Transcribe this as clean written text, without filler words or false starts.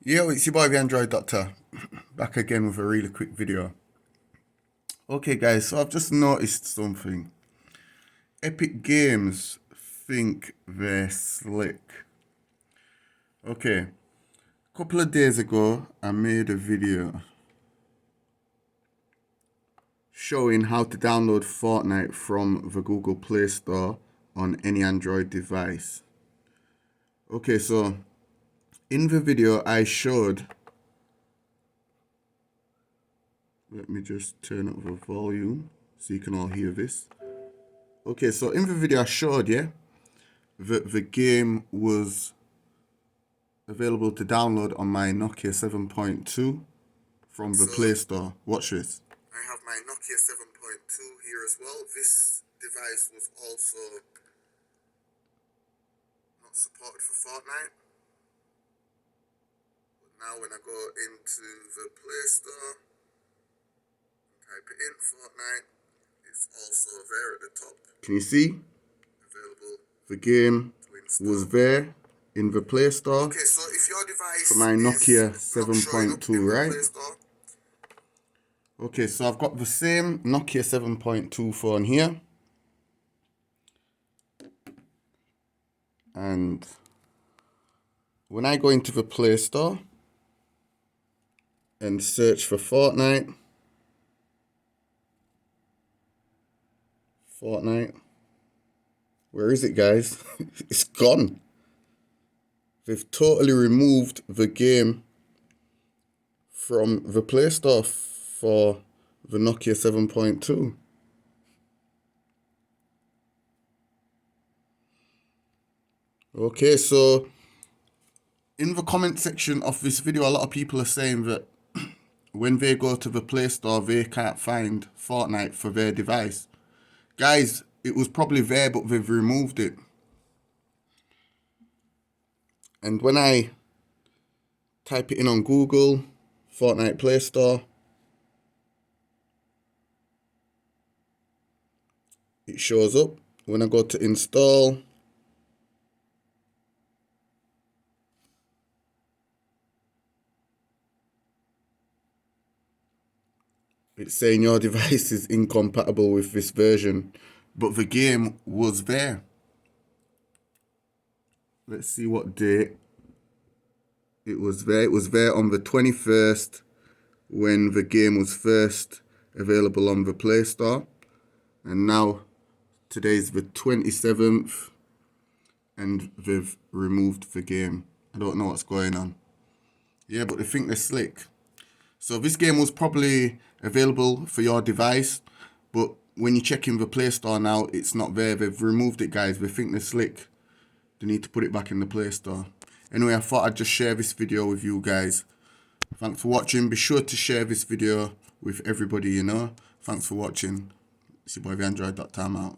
Yo, it's your boy the Android Doctor, back again with a really quick video. Okay guys, so I've just noticed something. Epic Games think they're slick. Okay, a couple of days ago I made a video showing how to download Fortnite from the Google Play Store on any Android device. Okay, so in the video I showed, let me just turn up the volume so you can all hear this. Okay, so in the video I showed you that the game was available to download on my Nokia 7.2 from the Play Store. Watch this. I have my Nokia 7.2 here as well. This device was also not supported for Fortnite. But now when I go into the Play Store and type it in Fortnite, it's also there at the top. Can you see? Available. The game was there in the Play Store. Okay, so if your device for my Nokia 7.2, right? Okay, so I've got the same Nokia 7.2 phone here. And when I go into the Play Store and search for Fortnite, where is it, guys? It's gone. They've totally removed the game from the Play Store for the Nokia 7.2. Okay, so in the comment section of this video, a lot of people are saying that when they go to the Play Store, they can't find Fortnite for their device. Guys, it was probably there, but they've removed it. And when I type it in on Google, Fortnite Play Store, it shows up. When I go to install, it's saying your device is incompatible with this version, but the game was there. Let's see what date it was there. It was there on the 21st when the game was first available on the Play Store. And now today's the 27th and they've removed the game. I don't know what's going on. Yeah, but they think they're slick. So this game was probably available for your device, but when you check in the Play Store now, it's not there. They've removed it, guys. They think they're slick. They need to put it back in the Play Store. Anyway, I thought I'd just share this video with you guys. Thanks for watching. Be sure to share this video with everybody you know. Thanks for watching. It's your boy the Android Doctor. I'm out.